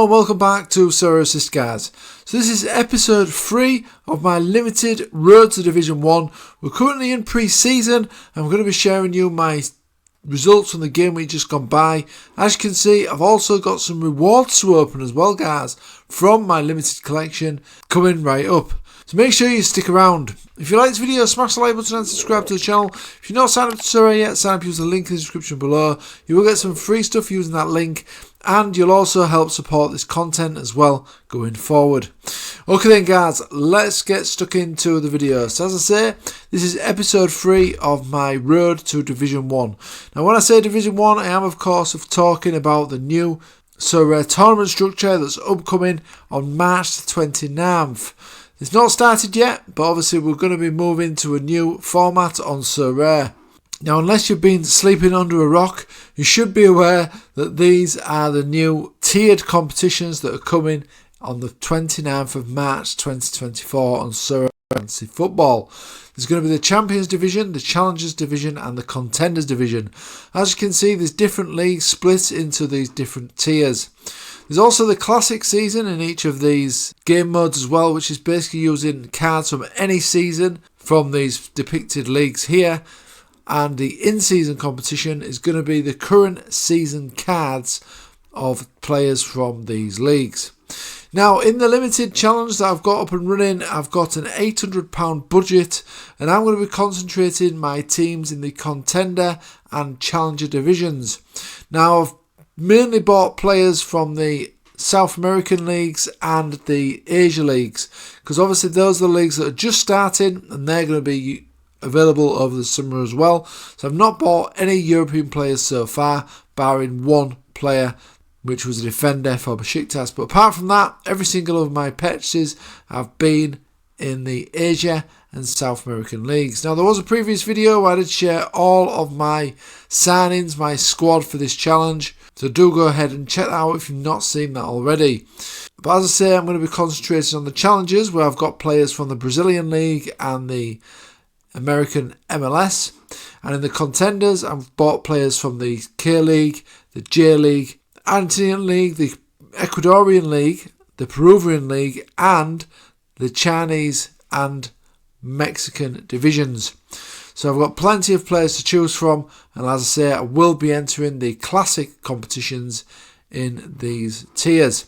and welcome back to Sorare Assist, guys. So this is episode 3 of my limited road to Division 1. We're currently in pre-season and we're going to be sharing you my results from the game week just gone by. As you can see, I've also got some rewards to open as well, guys, from my limited collection coming right up. So make sure you stick around. If you like this video, smash the like button and subscribe to the channel. If you're not signed up to Sorare yet, sign up using the link in the description below. You will get some free stuff using that link, and you'll also help support this content as well going forward. Okay then, guys, let's get stuck into the video. So as I say, this is episode 3 of my road to Division 1. Now when I say Division 1, I am of course talking about the new Sorare tournament structure that's upcoming on March the 29th. It's not started yet, but obviously we're going to be moving to a new format on Sorare. Now, unless you've been sleeping under a rock, you should be aware that these are the new tiered competitions that are coming on the 29th of March 2024 on Sorare Football. There's going to be the Champions Division, the Challengers Division and the Contenders Division. As you can see, there's different leagues split into these different tiers. There's also the Classic season in each of these game modes as well, which is basically using cards from any season from these depicted leagues here. And the in-season competition is going to be the current season cards of players from these leagues. Now, in the limited challenge that I've got up and running, I've got an £800 budget, and I'm going to be concentrating my teams in the Contender and Challenger divisions. Now, I've mainly bought players from the South American leagues and the Asia leagues, because obviously those are the leagues that are just starting and they're going to be available over the summer as well. So I've not bought any European players so far, barring one player, which was a defender for Besiktas. But apart from that, every single of my purchases have been in the Asia and South American leagues. Now, there was a previous video where I did share all of my signings, my squad for this challenge. So do go ahead and check that out if you've not seen that already. But as I say, I'm going to be concentrating on the challenges where I've got players from the Brazilian League and the American MLS. And in the Contenders, I've bought players from the K-League, the J-League, Argentinian League, the Ecuadorian League, the Peruvian League, and the Chinese and Mexican divisions. So I've got plenty of players to choose from, and as I say, I will be entering the classic competitions in these tiers.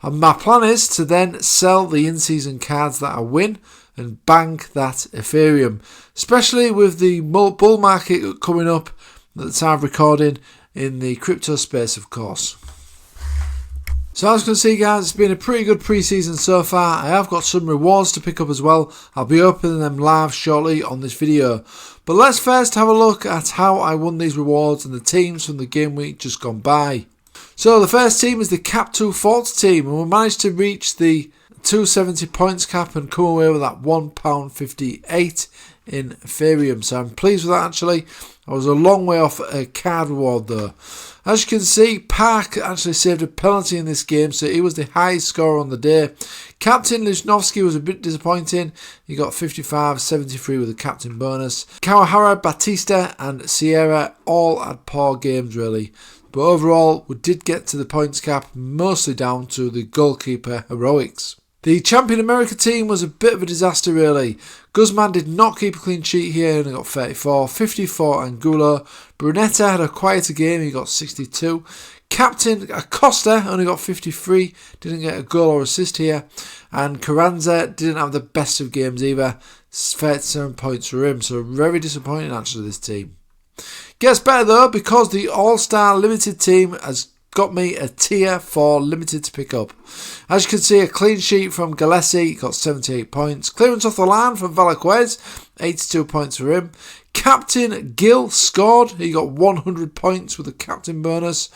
And my plan is to then sell the in-season cards that I win and bank that Ethereum, especially with the bull market coming up that I'm recording in the crypto space, of course. So as you can see, guys, it's been a pretty good pre-season so far. I have got some rewards to pick up as well. I'll be opening them live shortly on this video. But let's first have a look at how I won these rewards and the teams from the game week just gone by. So the first team is the Cap 240 team, and we managed to reach the 270 points cap and come away with that £1.58 in Ethereum. So I'm pleased with that, actually. I was a long way off a card reward though. As you can see, Park actually saved a penalty in this game, so he was the highest scorer on the day. Captain Lichnowsky was a bit disappointing. He got 55-73 with a captain bonus. Kawahara, Batista and Sierra all had poor games really. But overall, we did get to the points cap, mostly down to the goalkeeper heroics. The Champion America team was a bit of a disaster really. Guzman did not keep a clean sheet here and he got 34, 54 Angulo. Brunetta had a quieter game, he got 62. Captain Acosta only got 53, didn't get a goal or assist here. And Carranza didn't have the best of games either, 37 points for him, so very disappointing actually this team. Gets better though because the All-Star Limited team has got me a tier 4 limited to pick up. As you can see, a clean sheet from Gillespie, got 78 points. Clearance off the line from Valaquez, 82 points for him. Captain Gill scored, he got 100 points with a captain bonus.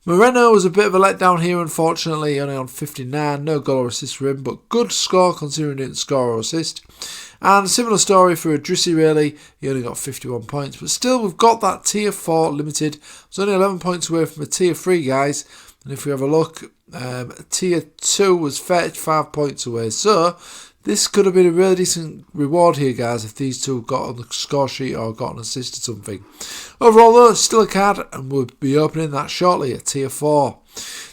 Moreno was a bit of a letdown here, unfortunately, only on 59, no goal or assist for him, but good score considering he didn't score or assist. And similar story for Idrissi really, he only got 51 points, but still we've got that tier 4 limited. It's only 11 points away from a tier 3, guys, and if we have a look, tier 2 was 35 points away, so this could have been a really decent reward here, guys, if these two got on the score sheet or got an assist or something. Overall, though, still a card, and we'll be opening that shortly at Tier 4.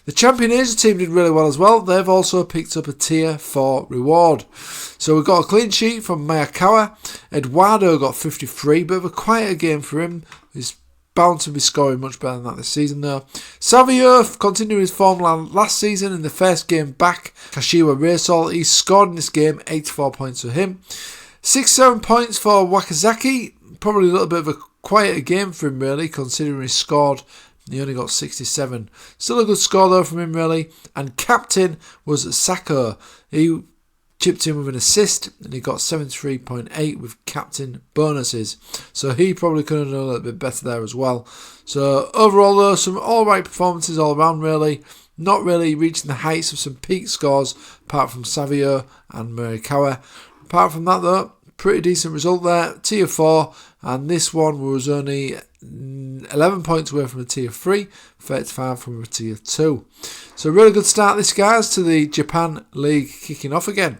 The Champion Asia team did really well as well. They've also picked up a Tier 4 reward. So we've got a clean sheet from Mayakawa. Eduardo got 53, bit of a quieter game for him. He's bound to be scoring much better than that this season, though. Savio continued his form last season in the first game back. Kashiwa Reysol, he scored in this game, 84 points for him. 6-7 points for Wakazaki. Probably a little bit of a quieter game for him, really, considering he scored. He only got 67. Still a good score, though, from him, really. And captain was Sako. He chipped in with an assist, and he got 73.8 with captain bonuses. So he probably could have done a little bit better there as well. So overall, though, some alright performances all around, really. Not really reaching the heights of some peak scores, apart from Savio and Murikawa. Apart from that, though, pretty decent result there. Tier 4, and this one was only 11 points away from a Tier 3, 35 from a Tier 2. So really good start this, guys, to the Japan League kicking off again.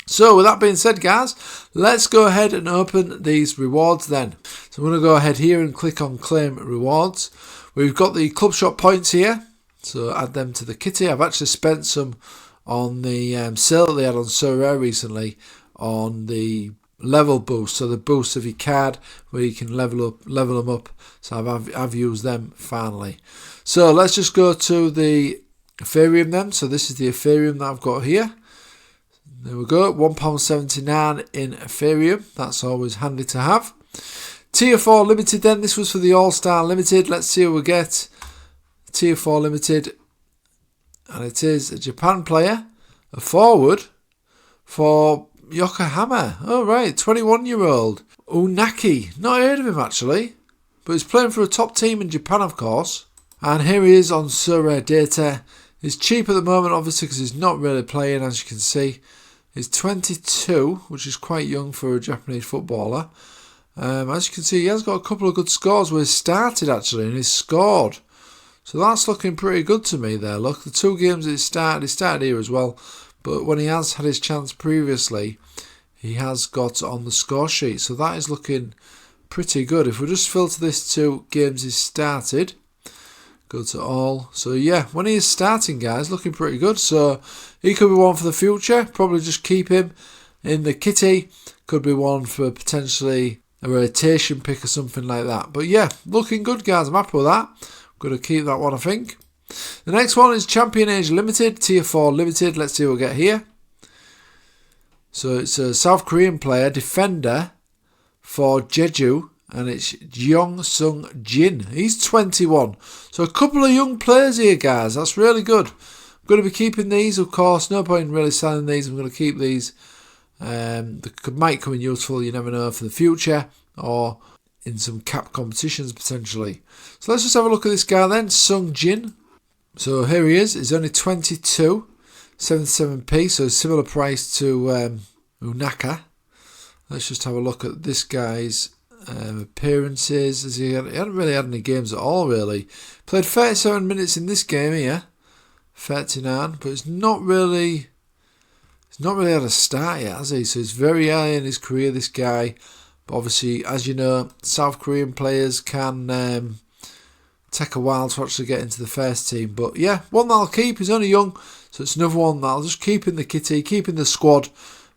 So with that being said, guys, let's go ahead and open these rewards then. So I'm going to go ahead here and click on claim rewards. We've got the club shop points here, so add them to the kitty. I've actually spent some on the sale that they had on Sorare recently on the level boost, so the boost of your card where you can level them up. So I've used them finally. So let's just go to the Ethereum then. So this is the Ethereum that I've got here. There we go, £1.79 in Ethereum. That's always handy to have. Tier 4 Limited then. This was for the All-Star Limited. Let's see what we get. Tier 4 Limited. And it is a Japan player, a forward for Yokohama. Oh, right, 21-year-old. Unaki. Not heard of him, actually. But he's playing for a top team in Japan, of course. And here he is on Sorare data. He's cheap at the moment, obviously, because he's not really playing, as you can see. He's 22, which is quite young for a Japanese footballer. As you can see, he has got a couple of good scores where he's started, actually, and he's scored. So that's looking pretty good to me there. Look, the 2 games that he started here as well. But when he has had his chance previously, he has got on the score sheet. So that is looking pretty good. If we just filter this to games he's started, go to all. So yeah, when he is starting, guys, looking pretty good. So he could be one for the future. Probably just keep him in the kitty. Could be one for potentially a rotation pick or something like that. But yeah, looking good, guys. I'm happy with that. Going to keep that one, I think. The next one is Champion Asia Limited, Tier 4 Limited. Let's see what we get here. So it's a South Korean player, defender for Jeju, and it's Jeong Sung Jin. He's 21. So a couple of young players here, guys. That's really good. I'm going to be keeping these, of course. No point in really selling these. I'm going to keep these. They might come in useful, you never know, for the future, or in some cap competitions potentially. So let's just have a look at this guy then, Sung Jin. So here he is. He's only 22, 77p, so similar price to Unaka. Let's just have a look at this guy's appearances. He hadn't really had any games at all, really. Played 37 minutes in this game here, 39, but he's not really had a start yet, has he? So he's very early in his career, this guy. But obviously, as you know, South Korean players can take a while to actually get into the first team. But yeah, one that I'll keep. He's only young, so it's another one that I'll just keep in the kitty, keep in the squad.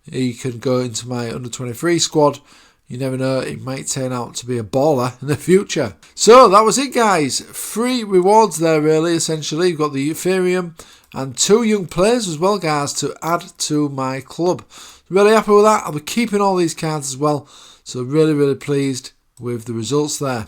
He can go into my under-23 squad. You never know, it might turn out to be a baller in the future. So that was it, guys. 3 rewards there, really, essentially. You've got the Ethereum and 2 young players as well, guys, to add to my club. Really happy with that. I'll be keeping all these cards as well. So really, really pleased with the results there.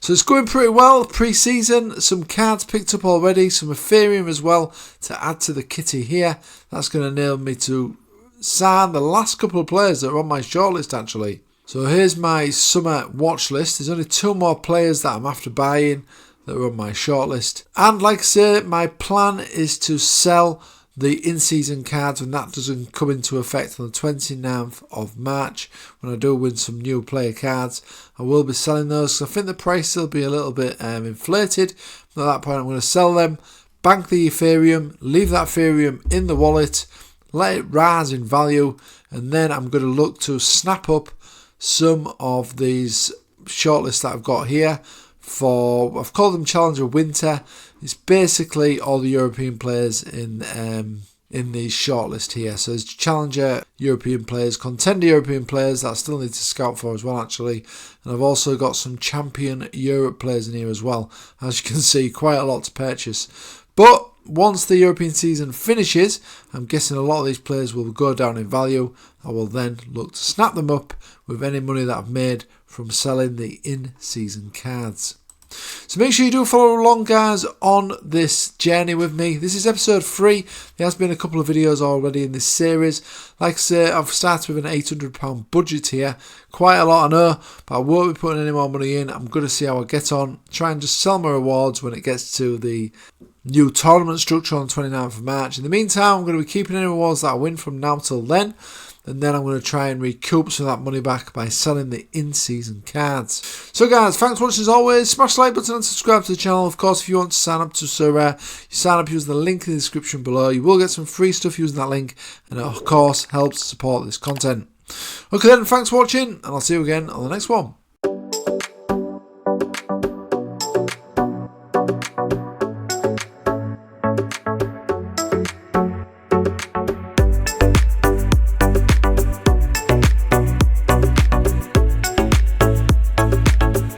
So it's going pretty well. Pre-season, some cards picked up already, some Ethereum as well to add to the kitty here. That's going to enable me to sign the last couple of players that are on my shortlist, actually. So here's my summer watch list. There's only 2 more players that I'm after buying that are on my shortlist. And like I say, my plan is to sell the in-season cards when that doesn't come into effect on the 29th of March. When I do win some new player cards, I will be selling those. So I think the price will be a little bit inflated. At that point, I'm going to sell them, bank the Ethereum, leave that Ethereum in the wallet, let it rise in value, and then I'm going to look to snap up some of these shortlists that I've got here I've called them Challenger Winter. It's basically all the European players in these shortlist here. So there's Challenger European players, Contender European players that I still need to scout for as well, actually. And I've also got some Champion Europe players in here as well. As you can see, quite a lot to purchase. But once the European season finishes, I'm guessing a lot of these players will go down in value. I will then look to snap them up with any money that I've made from selling the in-season cards. So make sure you do follow along, guys, on this journey with me. This is episode 3. There has been a couple of videos already in this series. Like I say, I've started with an £800 budget here. Quite a lot, I know, but I won't be putting any more money in. I'm going to see how I get on. Try and just sell my rewards when it gets to the new tournament structure on the 29th of March. In the meantime, I'm going to be keeping any rewards that I win from now till then. And then I'm going to try and recoup some of that money back by selling the in-season cards. So guys, thanks for watching as always. Smash the like button and subscribe to the channel. Of course, if you want to sign up to Sorare, you sign up using the link in the description below. You will get some free stuff using that link. And it, of course, helps support this content. Okay then, thanks for watching. And I'll see you again on the next one.